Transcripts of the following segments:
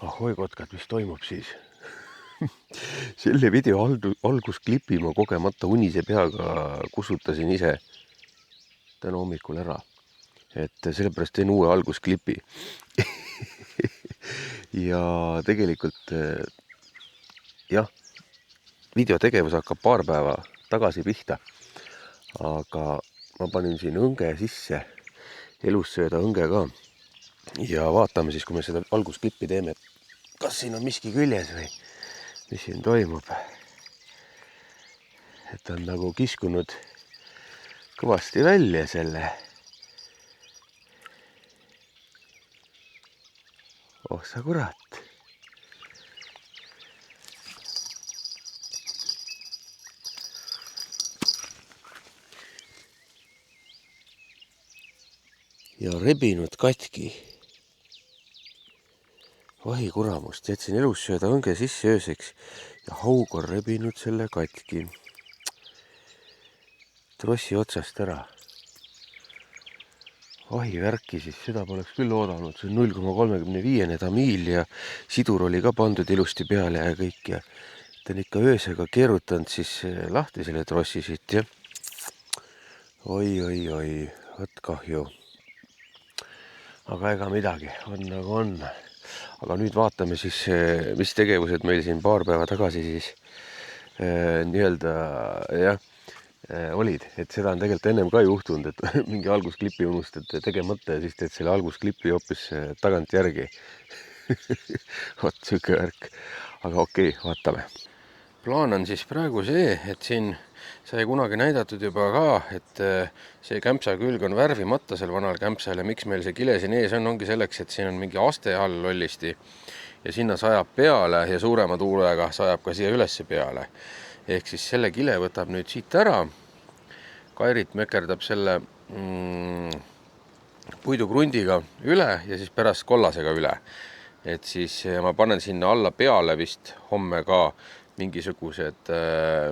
Ahoi kotkad, mis toimub siis? Selle video algusklipi ma kogemata unise peaga kustutasin ise täna hommikul ära. Et sellepärast teen uue algusklipi. Ja tegelikult jah, videotegevus hakkab paar päeva tagasi pihta. Aga ma panin siin õnge sisse, elussööda õnge ka. Ja vaatame siis, kui me seda algusklippi teeme, kas siin on miski küljes või mis siin toimub. Et on nagu kiskunud kõvasti välja selle. Oh sa kurat. Ja rebinud katki. Vahi kuramust, jätsin elussööda õnge sisse ööseks ja haug on rebinud selle katki. Trossi otsast ära. Vahi värki siis, seda poleks küll oodanud. See on 0,35 tamiil ja sidur oli ka pandud ilusti peale ja kõik. Ja ta on ikka öösega keerutanud siis lahti selle trossi siit. Ja oi, võt kahju. Aga ega midagi, on nagu on. Aga nüüd vaatame siis, mis tegevused meil siin paar päeva tagasi siis olid. Et seda on tegelikult ennem ka juhtunud, et mingi algusklipi unustad tegemata ja siis teed selle algusklipi hoopis tagant järgi. Vot siuke värk. Aga okei, vaatame. Plaan on siis praegu see, et siin sai kunagi näidatud juba ka, et see kämpsa külg on värvimata seal vanal kämpsal ja miks meil see kile siin ees on, ongi selleks, et siin on mingi aste all lollisti ja sinna sajab peale ja suurema tuulega sajab ka siia ülesse peale. Ehk siis selle kile võtab nüüd siit ära, Kairit mökerdab selle puidukrundiga üle ja siis pärast kollasega üle. Et siis ma panen sinna alla peale vist homme ka mingisugused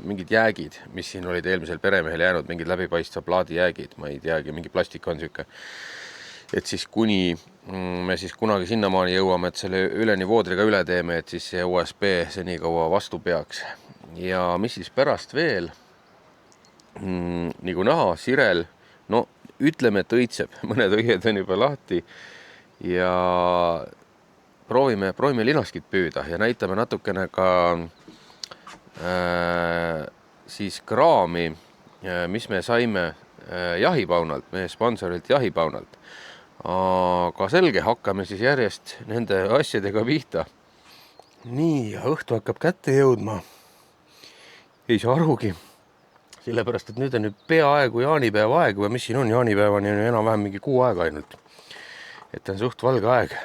mingid jäägid, mis siin olid eelmisel peremehel jäänud, mingid läbipaistva plaadi jäägid, ma ei teagi, mingi plastik on siuke. Et siis kuni me siis kunagi sinnamaani jõuame, et selle üleni voodriga üle teeme, et siis see USB seni kaua vastu peaks. Ja mis siis pärast veel, nagu näha, sirel, no ütleme, et õitseb, mõned õied on juba lahti ja proovime linaskit püüda ja näitame natukene ka siis kraami, mis me saime jahipaunalt, meie sponsorilt jahipaunalt. Aga selge, hakkame siis järjest nende asjadega pihta. Nii, ja õhtu hakkab kätte jõudma. Ei saa arugi. Sellepärast, et nüüd on nüüd peaaegu jaanipäeva aeg või mis siin on, jaanipäevani on enam-vähem mingi kuu aega ainult. Et on suht valge aeg.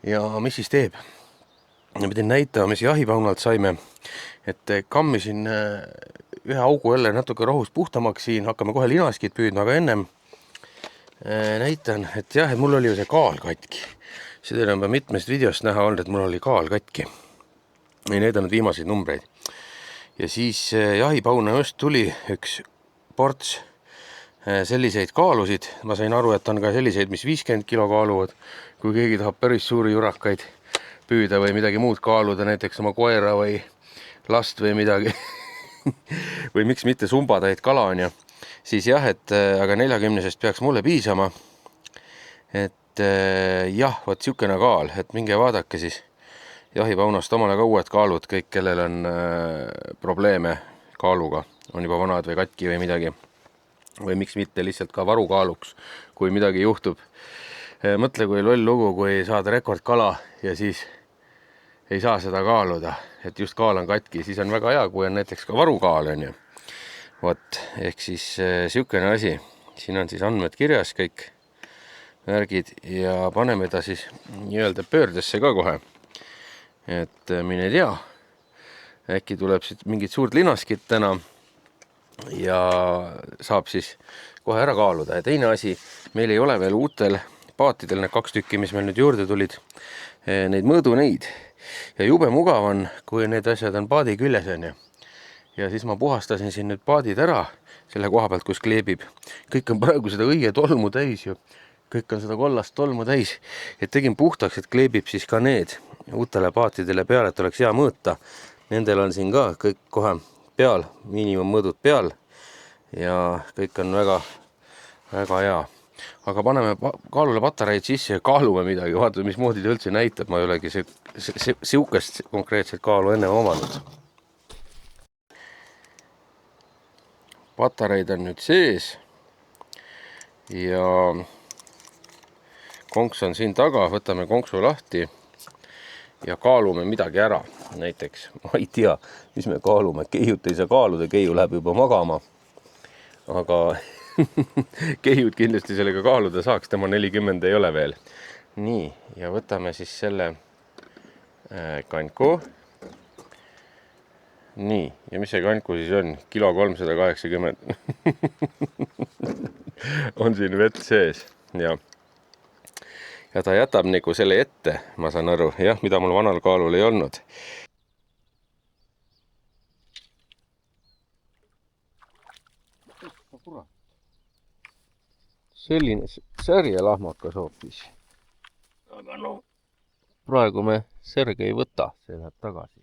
Ja mis siis teeb? Ma pidin näitama, mis jahipaunalt saime, et kammisin ühe augu jälle natuke rohust puhtamaks siin, hakkame kohe linaskit püüdma, aga ennem näitan, et jah, et mul oli ju see kaal katki. Seda on mitmest videost näha olnud, et mul oli kaal katki. Ei näidanud viimaseid numbreid. Ja siis jahipauna just tuli üks ports selliseid kaalusid. Ma sain aru, et on ka selliseid, mis 50 kilo kaaluvad, kui keegi tahab päris suuri jurakaid püüda või midagi muud kaaluda, näiteks oma koera või last või midagi. Või miks mitte sumbadaid kala on ja siis jah, et aga 40-sest peaks mulle piisama. Et jah, võt siukene kaal, et minge vaadake siis jahipaunast omale ka uued kaalud, kõik kellel on probleeme kaaluga, on juba vanad või katki või midagi. Või miks mitte lihtsalt ka varukaaluks, kui midagi juhtub. Mõtle, kui loll lugu, kui saad rekordkala ja siis ei saa seda kaaluda, et just kaal on katki, siis on väga hea, kui on näiteks ka varukaal on ju. Vot, ehk siis siukene asi. Siin on siis andmed kirjas kõik värgid ja paneme ta siis nii-öelda pöördesse ka kohe. Et mine tea, äkki tuleb siit mingit suurt linaskit täna ja saab siis kohe ära kaaluda. Ja teine asi, meil ei ole veel uutel paatidel need 2 tükki, mis meil nüüd juurde tulid, neid mõõduneid. Ja jube mugav on, kui need asjad on paadi küljes on ju. Ja siis ma puhastasin siin nüüd paadid ära selle koha pealt, kus kleebib. Kõik on praegu seda õie tolmu täis ju. kõik on seda kollast tolmu täis, et tegin puhtaks, et kleebib siis ka need uutele paatidele peale, et oleks hea mõõta. Nendel on siin ka kõik kohe peal, miinimummõõdud peal ja kõik on väga, väga hea. Aga paneme kaalule patareid sisse ja kaalume midagi, vaatame, mismoodi ta üldse näitab, ma ei olegi siukest konkreetset kaalu enne omanud. Patareid on nüüd sees ja konks on siin taga, võtame konksu lahti ja kaalume midagi ära. Näiteks, ma ei tea, mis me kaalume, keiut ei saa kaaluda, keiu läheb juba magama, aga keiut kindlasti sellega kaaluda saaks, tema 40 ei ole veel. Nii, ja võtame siis selle kanku. Nii, ja mis see kanku siis on? Kilo 380. On siin vett sees ja ta jätab nagu selle ette, ma saan aru, jah, mida mul vanal kaalul ei olnud. Selline särjelahmakas hoopis. Aga no, praegu me särge ei võta, see läheb tagasi.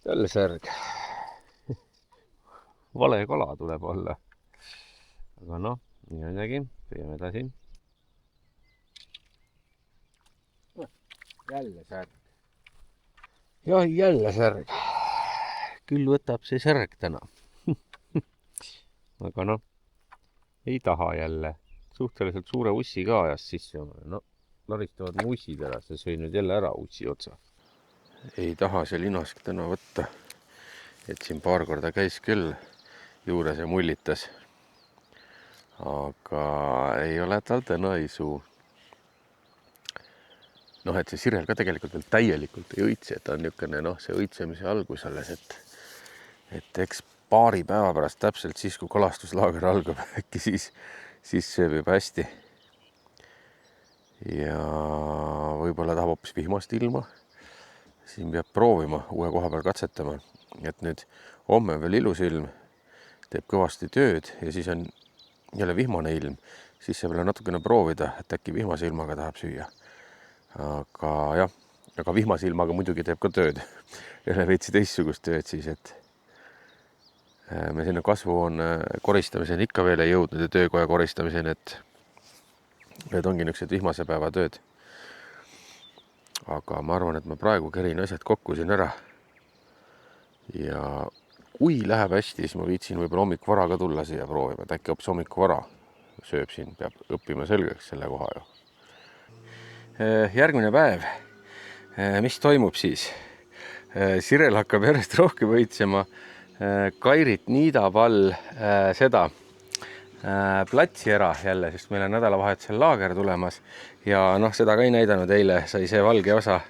Jälle särg. Vale kala tuleb olla. Aga noh, nii midagi, püüame edasi. Jälle särg. Ja jälle särg. Küll võtab see särg täna. Aga noh, ei taha jälle. Suhteliselt suure ussi ka ajas sisse. No, laristavad mu ussid ära, see sõi nüüd jälle ära ussi otsa. Ei taha see linask täna võtta. Et siin paar korda käis küll juures ja mullitas. Aga ei ole tal täna isu. Noh, et see sirel ka tegelikult veel täielikult ei õitse, et on niisugune, noh, see õitsemise algus alles, et eks paari päeva pärast täpselt siis, kui kalastuslaager algab, äkki siis sööb juba hästi. Ja võib-olla tahab hoopis vihmast ilma. Siin peab proovima, uue koha peal katsetama, et nüüd homme veel ilus ilm, teeb kõvasti tööd ja siis on jälle vihmane ilm, siis saab veel natukene proovida, et äkki vihmase ilmaga tahab süüa. Aga jah, aga vihmase ilmaga muidugi teeb ka tööd. Jälle veitsi teistsugust tööd siis, et me sinna kasvuhoone koristamiseni ikka veel ei jõudnud ja töökoja koristamiseni, et need ongi niisugused vihmase päeva tööd. Aga ma arvan, et ma praegu kerin asjad kokku siin ära. Ja kui läheb hästi, siis ma viitsin võib-olla hommikuvara ka tulla siia proovima, et äkki hoopis hommikuvara sööb siin, peab õppima selgeks selle koha ju. Järgmine päev, mis toimub siis? Sirel hakkab järjest rohkem õitsema. Kairit niidab all seda platsi ära jälle, sest meil on nädalavahetusel laager tulemas. Ja noh, seda ka ei näidanud eile, sai see valge osa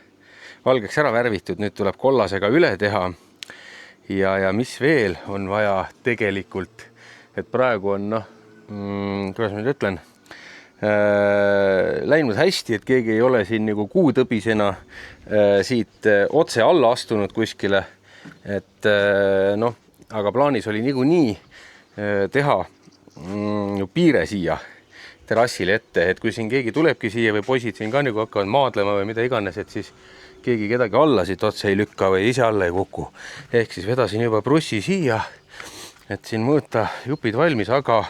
valgeks ära värvitud, nüüd tuleb kollasega üle teha. Ja mis veel on vaja tegelikult, et praegu on, noh, kuidas ma nüüd ütlen, läinud hästi, et keegi ei ole siin nagu kuutõbisena siit otse alla astunud kuskile, et noh, aga plaanis oli niikuinii teha piire siia terrassile ette, et kui siin keegi tulebki siia või poisid siin ka nagu hakkavad maadlema või mida iganes, et siis keegi kedagi alla siit otse ei lükka või ise alla ei kuku. Ehk siis vedasin juba brussi siia, et siin mõõta jupid valmis, aga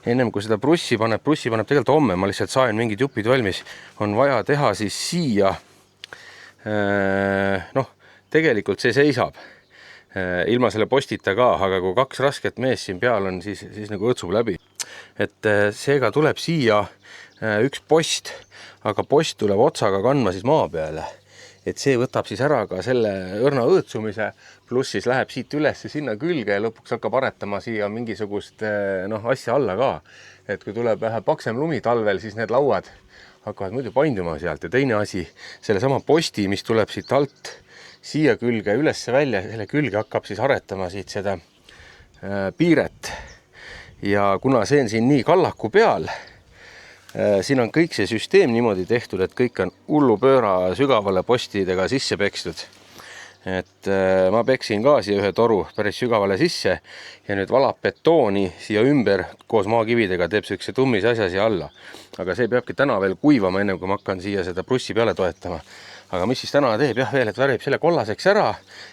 ennem kui seda brussi paneb tegelikult homme, ma lihtsalt sain mingid jupid valmis, on vaja teha siis siia, noh, tegelikult see seisab ilma selle postita ka, aga kui kaks rasket mees siin peal on, siis nagu õtsub läbi. Et seega tuleb siia üks post, aga post tuleb otsaga kandma siis maa peale. Et see võtab siis ära ka selle õrna õõtsumise, pluss siis läheb siit üles sinna külge ja lõpuks hakkab aretama siia mingisugust asja alla ka. Et kui tuleb vähe paksem lumi talvel, siis need lauad hakkavad muidu painduma sealt. Ja teine asi, selle sama posti, mis tuleb siit alt siia külge ülesse välja, selle külge hakkab siis aretama siit seda piiret. Ja kuna see on siin nii kallaku peal, siin on kõik see süsteem niimoodi tehtud, et kõik on hullupööra sügavale postidega sisse pekstud. et ma peksin ka siia ühe toru päris sügavale sisse ja nüüd valab betooni siia ümber koos maakividega, teeb sellise tummise asja siia alla. Aga see peabki täna veel kuivama, enne kui ma hakkan siia seda prussi peale toetama. Aga mis siis täna teeb? Jah, veel, et värvib selle kollaseks ära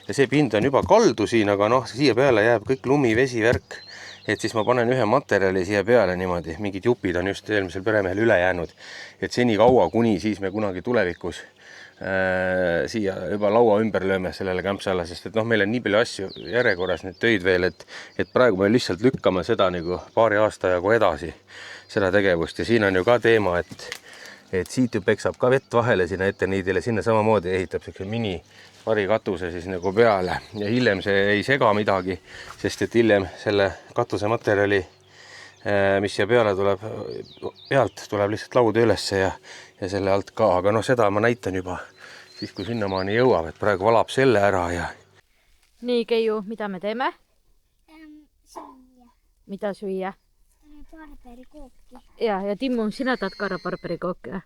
ja see pind on juba kaldu siin, aga noh, siia peale jääb kõik lumi, vesi, värk. Et siis ma panen ühe materjali siia peale niimoodi, mingid jupid on just eelmisel peremehel üle jäänud. Et seni kaua, kuni siis me kunagi tulevikus siia juba laua ümber lööme sellele kämpsa alla, sest et noh, meil on nii palju asju järjekorras nüüd töid veel, et praegu me lihtsalt lükkame seda nagu paari aasta jagu edasi, seda tegevust. Ja siin on ju ka teema, et siit ju peksab ka vett vahele sinna etterniidile, sinna samamoodi ehitab selline mini varikatuse siis nagu peale ja hiljem see ei sega midagi, sest et hiljem selle katuse materjali, mis siia peale tuleb, pealt tuleb lihtsalt laud ülesse ja selle alt ka, aga noh, seda ma näitan juba siis, kui sinnamaani jõuab, et praegu valab selle ära ja... Nii, Keiu, mida me teeme? Süüa. Mida süüa? Barberikooki. Ja Timmu, sina tahad ka barberikooki?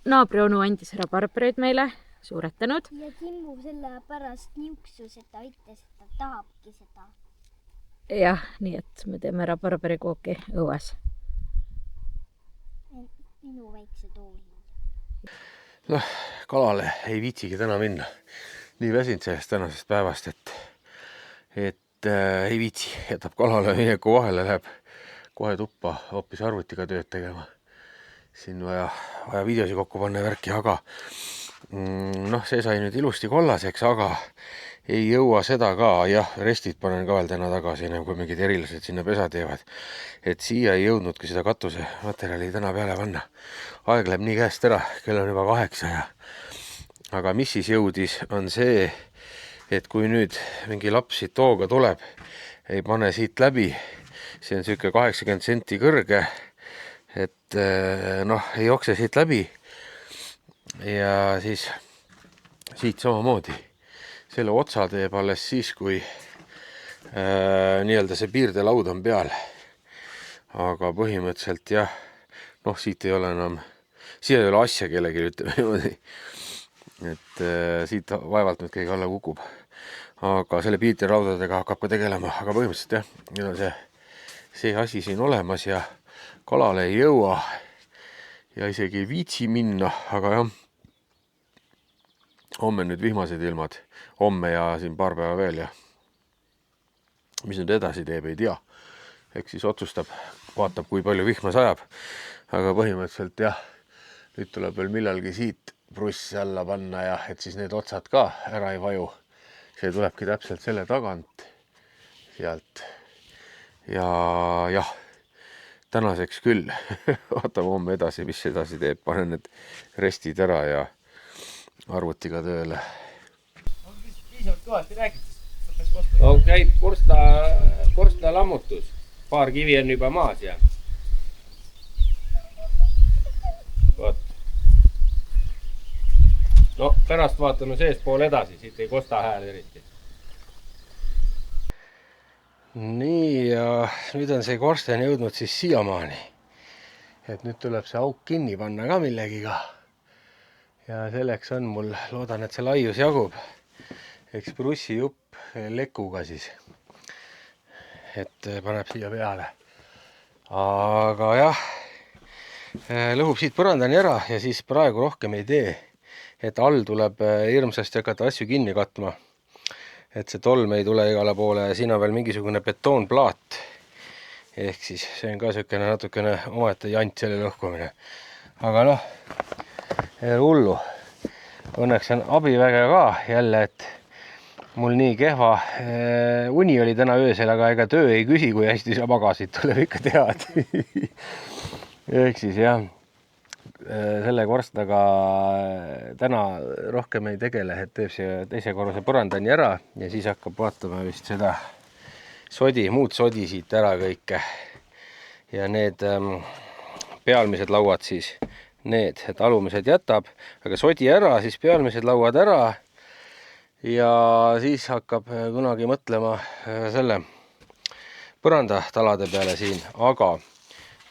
Naabri onu andis ära barbereid meile, suuretanud. Ja Timmu selle pärast niuksus, et ta ütles, et ta tahabki seda. Jah, nii et me teeme ära barberikooki õues. Minu väikse tooli. Noh, kalale ei viitsigi täna minna. Nii väsinud sellest tänasest päevast, et ei viitsi. Jätab kalale mineku vahele, läheb kohe tuppa hoopis arvutiga tööd tegema. Siin vaja videosi kokku panna värki, aga noh, see sai nüüd ilusti kollaseks, aga ei jõua seda ka. Jah, restid panen ka veel täna tagasi, enam kui mingid erilased sinna pesa teevad. Et siia ei jõudnudki seda katuse materjali täna peale panna. Aeg läheb nii käest ära, kell on juba 8 ja... Aga mis siis jõudis, on see, et kui nüüd mingi laps siit tooga tuleb, ei pane siit läbi, see on selline 80 senti kõrge, et noh, ei jokse siit läbi ja siis siit samamoodi. Selle otsa teeb alles siis, kui nii-öelda see piirdelaud on peal. Aga põhimõtteliselt jah, noh, siit ei ole enam, siia ei ole asja kellegi, ütleme niimoodi. Et siit vaevalt nüüd keegi alla kukub. Aga selle piirtelaudadega hakkab ka tegelema. Aga põhimõtteliselt jah, nüüd on see asi siin olemas ja kalale ei jõua ja isegi ei viitsi minna, aga jah, homme nüüd vihmased ilmad, homme ja siin paar päeva veel ja mis nüüd edasi teeb, ei tea. Eks siis otsustab, vaatab, kui palju vihma sajab, aga põhimõtteliselt jah, nüüd tuleb veel millalgi siit bruss alla panna ja et siis need otsad ka ära ei vaju. See tulebki täpselt selle tagant sealt ja jah, tänaseks küll. Vaatame homme edasi, mis edasi teeb. Panen need restid ära ja arvutiga tööle. On piisavalt kõvasti räägitud. Käib korsta lammutus. Paar kivi on juba maas ja võt. No pärast vaatame seest pool edasi, siit ei kosta hääl eriti. Nii ja nüüd on see korsten jõudnud siis siiamaani. Et nüüd tuleb see auk kinni panna ka millegiga. Ja selleks on mul, loodan, et see laius jagub. Eks brussi jupp lekuga siis. Et paneb siia peale. Aga jah, lõhub siit põrandani ära ja siis praegu rohkem ei tee. Et all tuleb hirmsasti hakata asju kinni katma. Et see tolm ei tule igale poole ja siin on veel mingisugune betoonplaat. Ehk siis see on ka selline natukene omaette jant selle lõhkumine. Aga noh, hullu. Õnneks on abiväge ka jälle, et mul nii kehva uni oli täna öösel, aga ega töö ei küsi, kui hästi sa magasid, tuleb ikka tead. Ehk siis jah, selle korstaga täna rohkem ei tegele, et teeb see teise korruse põrandani ära ja siis hakkab vaatama vist seda muud sodi siit ära kõike. Ja need pealmised lauad siis, need, et alumised jätab, aga sodi ära, siis pealmised lauad ära ja siis hakkab kunagi mõtlema selle põrandatalade peale siin, aga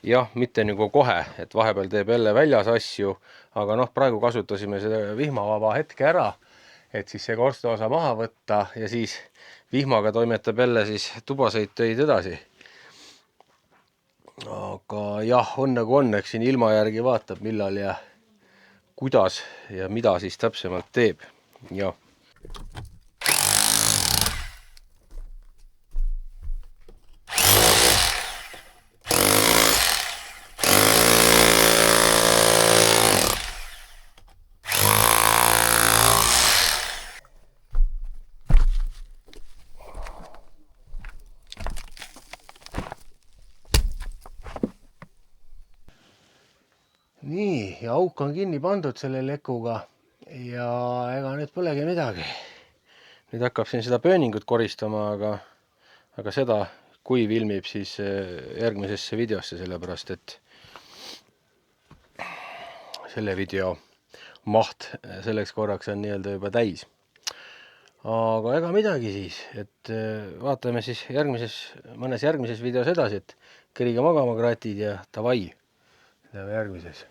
jah, mitte nagu kohe, et vahepeal teeb jälle väljas asju, aga noh, praegu kasutasime seda vihmavaba hetke ära, et siis see korsta osa maha võtta ja siis vihmaga toimetab jälle siis tubaseid töid edasi. Aga jah, on nagu on, eks siin ilma järgi vaatab, millal ja kuidas ja mida siis täpsemalt teeb. Ja. Nii, ja auk on kinni pandud selle lekuga ja ega nüüd polegi midagi. Nüüd hakkab siin seda pööningut koristama, aga seda, kui filmib, siis järgmisesse videosse, sellepärast et selle video maht selleks korraks on nii-öelda juba täis. Aga ega midagi siis, et vaatame siis mõnes järgmises videos edasi, et kerige magama kratid ja davai, näeme järgmises.